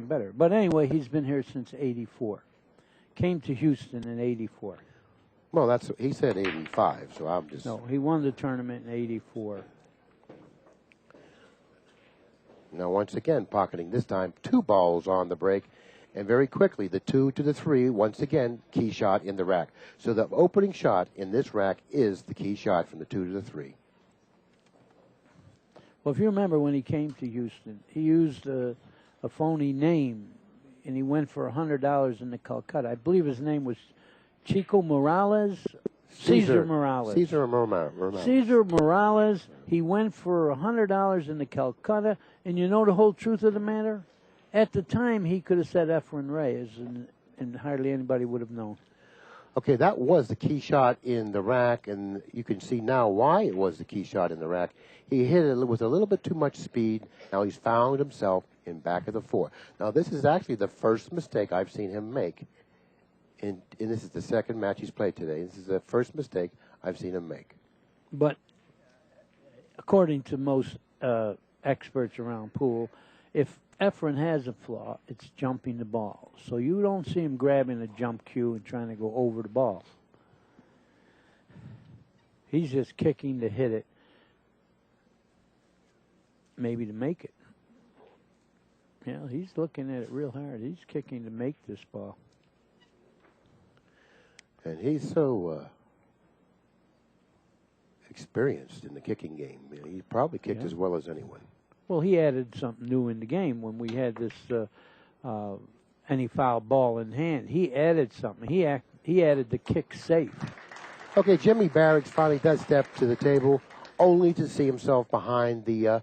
better. But anyway, he's been here since '84. Came to Houston in '84. Well, that's he said 85, so I'm just. No, he won the tournament in '84. Now, once again, pocketing this time 2 balls on the break. And very quickly, the 2 to the 3, once again, key shot in the rack. So the opening shot in this rack is the key shot from the 2 to the 3. Well, if you remember when he came to Houston, he used a phony name, and he went for $100 in the Calcutta. I believe his name was Chico Morales. Cesar Morales. Cesar Morales. Cesar Morales. He went for $100 in the Calcutta, and you know the whole truth of the matter? At the time, he could have said Efren Reyes, and hardly anybody would have known. Okay, that was the key shot in the rack, and you can see now why it was the key shot in the rack. He hit it with a little bit too much speed. Now he's found himself in back of the 4. Now, this is actually the first mistake I've seen him make. And this is the second match he's played today. This is the first mistake I've seen him make. But according to most experts around pool, if Efren has a flaw, it's jumping the ball. So you don't see him grabbing a jump cue and trying to go over the ball. He's just kicking to hit it, maybe to make it. Yeah, he's looking at it real hard. He's kicking to make this ball. And he's so experienced in the kicking game. He probably kicked as well as anyone. Well, he added something new in the game when we had this any foul ball in hand. He added something. He added the kick safe. Okay, Jimmy Baraks finally does step to the table, only to see himself behind the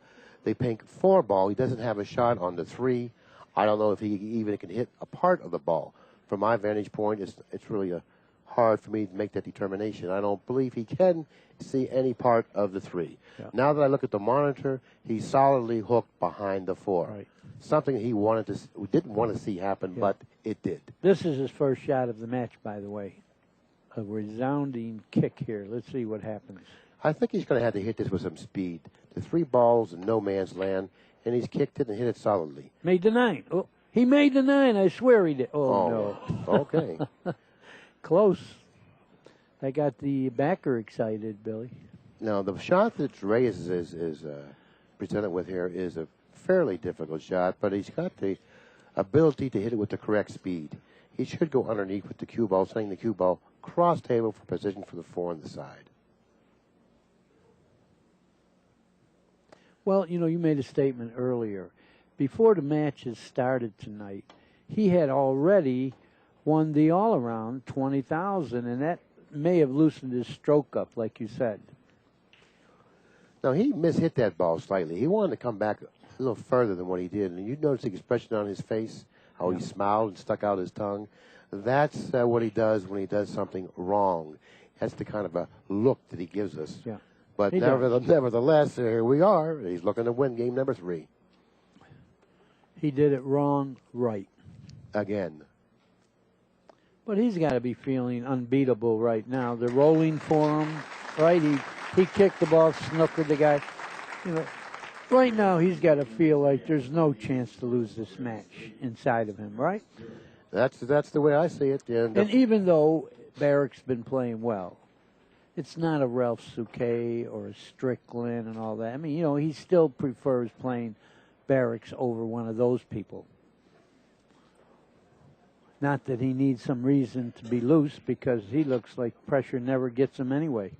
pink 4 ball. He doesn't have a shot on the 3. I don't know if he even can hit a part of the ball. From my vantage point, it's really hard for me to make that determination. I don't believe he can see any part of the 3. Yeah. Now that I look at the monitor, he's solidly hooked behind the 4. Right. Something he didn't want to see happen, but it did. This is his first shot of the match, by the way. A resounding kick here. Let's see what happens. I think he's going to have to hit this with some speed. The 3 balls in no man's land, and he's kicked it and hit it solidly. Made the 9. Oh, he made the 9. I swear he did. Oh no. Okay. Close. I got the backer excited, Billy. Now, the shot that Reyes is presented with here is a fairly difficult shot, but he's got the ability to hit it with the correct speed. He should go underneath with the cue ball, sending the cue ball cross table for position for the 4 on the side. Well, you know, you made a statement earlier. Before the matches started tonight, he had already won the all-around, 20,000, and that may have loosened his stroke up, like you said. Now, he mishit that ball slightly. He wanted to come back a little further than what he did, and you notice the expression on his face, how he smiled and stuck out his tongue. That's what he does when he does something wrong. That's the kind of a look that he gives us. Yeah. But nevertheless, here we are. He's looking to win game number 3. He did it wrong, right. Again. But he's got to be feeling unbeatable right now. They're rolling for him, right? He kicked the ball, snookered the guy. You know, right now he's got to feel like there's no chance to lose this match inside of him, right? That's the way I see it. And even though Baraks been playing well, it's not a Ralph Souquet or a Strickland and all that. I mean, you know, he still prefers playing Baraks over one of those people. Not that he needs some reason to be loose, because he looks like pressure never gets him anyway.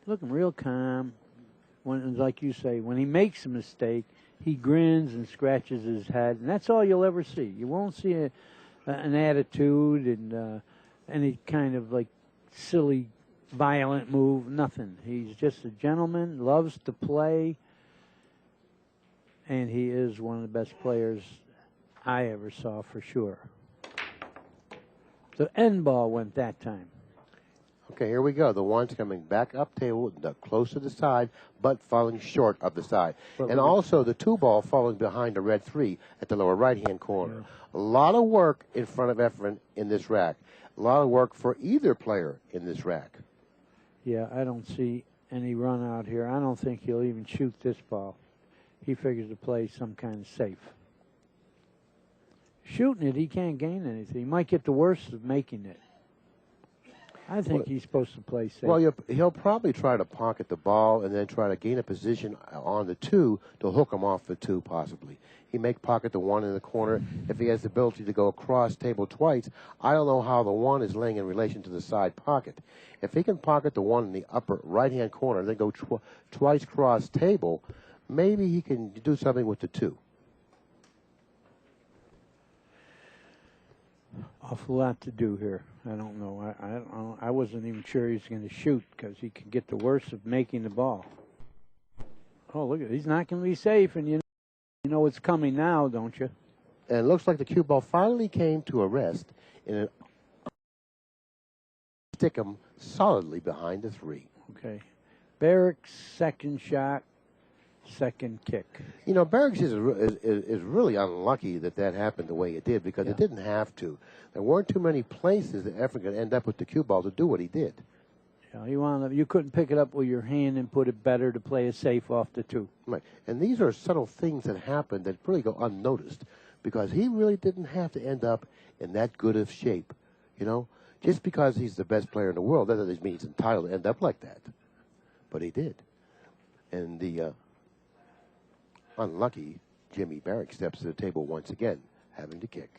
Looking real calm. When, like you say, when he makes a mistake, he grins and scratches his head, and that's all you'll ever see. You won't see an attitude and any kind of like silly, violent move, nothing. He's just a gentleman, loves to play, and he is one of the best players I ever saw, for sure. The end ball went that time. Okay, here we go. The one's coming back up table, close to the side, but falling short of the side. And also the 2 ball falling behind the red 3 at the lower right-hand corner. Yeah. A lot of work in front of Efren in this rack. A lot of work for either player in this rack. Yeah, I don't see any run out here. I don't think he'll even shoot this ball. he figures to play some kind of safe. Shooting it, he can't gain anything. He might get the worst of making it. I think he's supposed to play safe. Well, he'll probably try to pocket the ball and then try to gain a position on the 2 to hook him off the 2, possibly. He may pocket the 1 in the corner if he has the ability to go across table twice. I don't know how the 1 is laying in relation to the side pocket. If he can pocket the 1 in the upper right-hand corner and then go twice cross table, maybe he can do something with the 2. Awful lot to do here. I don't know. I wasn't even sure he was going to shoot because he could get the worst of making the ball. Oh, look at it. He's not going to be safe, and you know it's coming now, don't you? And it looks like the cue ball finally came to a rest in an stick him solidly behind the 3. Okay. Baraks' second shot, second kick. You know, Baraks is really unlucky that happened the way it did because it didn't have to. There weren't too many places that Efren could end up with the cue ball to do what he did. Yeah, you couldn't pick it up with your hand and put it better to play a safe off the 2. Right. And these are subtle things that happen that really go unnoticed because he really didn't have to end up in that good of shape. You know, just because he's the best player in the world, that doesn't mean he's entitled to end up like that. But he did. And the unlucky Jimmy Baraks steps to the table once again, having to kick.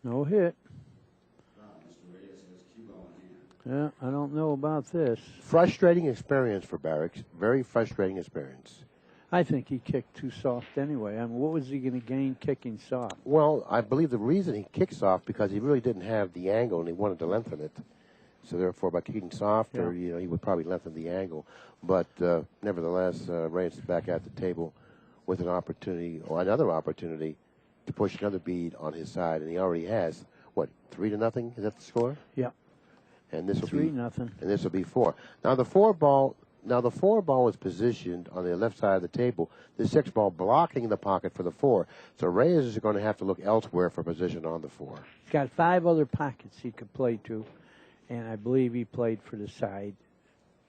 No hit. Yeah, I don't know about this. Frustrating experience for Baraks. Very frustrating experience. I think he kicked too soft anyway. I mean, what was he going to gain kicking soft? Well, I believe the reason he kicked soft because he really didn't have the angle and he wanted to lengthen it. So therefore, by kicking softer, you know, he would probably lengthen the angle. But nevertheless, Reyes is back at the table with an opportunity or another opportunity to push another bead on his side, and he already has what 3-0. Is that the score? Yeah. And this will be 3-0. And this will be 4. Now the 4 ball. Now the 4 ball is positioned on the left side of the table. The 6 ball blocking the pocket for the 4. So Reyes is going to have to look elsewhere for position on the 4. He's got 5 other pockets he could play to, and I believe he played for the side.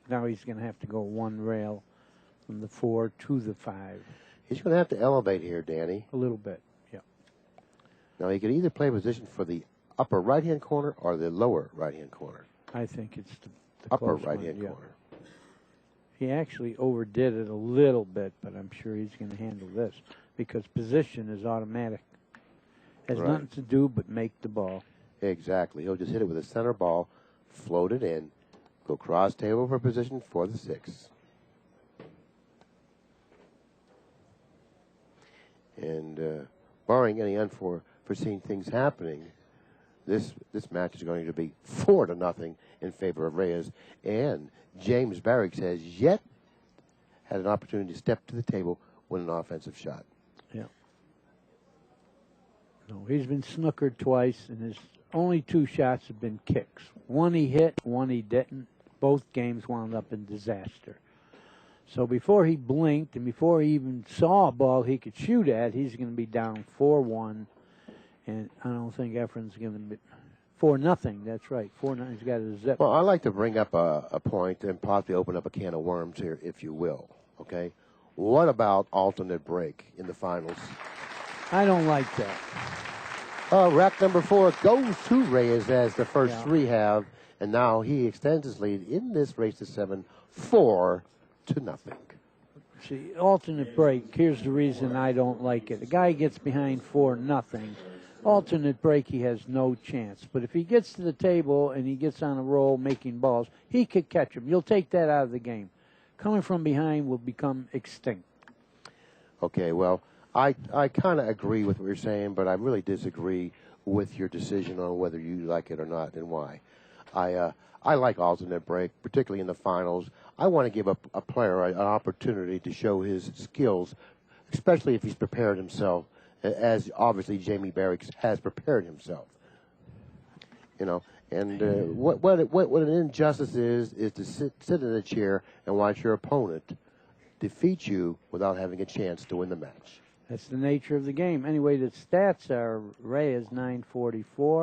Now he's going to have to go 1 rail from the 4 to the 5. He's going to have to elevate here, Danny. A little bit, yeah. Now he could either play position for the upper right-hand corner or the lower right-hand corner. I think it's the upper right-hand corner. He actually overdid it a little bit, but I'm sure he's going to handle this because position is automatic. Has nothing to do but make the ball. Exactly. He'll just hit it with a center ball, float it in, go cross table for position for the 6. And barring any unforeseen things happening, this match is going to be 4-0 in favor of Reyes. And James Baraks has yet had an opportunity to step to the table with an offensive shot. Yeah. No, he's been snookered twice, and his only 2 shots have been kicks. One he hit, one he didn't. Both games wound up in disaster. So before he blinked and before he even saw a ball he could shoot at, he's going to be down 4-1. And I don't think Efren's going to be 4-0. That's right. 4-0. He's got a zip. Well, I'd like to bring up a point and possibly open up a can of worms here, if you will. Okay. What about alternate break in the finals? I don't like that. Rack number 4 goes to Reyes as the first 3 have, and now he extends his lead in this race to 7, 4-0. See, alternate break, here's the reason I don't like it. The guy gets behind 4-0. Alternate break, he has no chance. But if he gets to the table and he gets on a roll making balls, he could catch him. You'll take that out of the game. Coming from behind will become extinct. Okay, well, I kind of agree with what you're saying, but I really disagree with your decision on whether you like it or not and why. I like alternate break, particularly in the finals. I want to give a player an opportunity to show his skills, especially if he's prepared himself, as obviously Jamie Baraks has prepared himself. You know, and what an injustice is to sit in a chair and watch your opponent defeat you without having a chance to win the match. That's the nature of the game. Anyway, the stats are Reyes 944.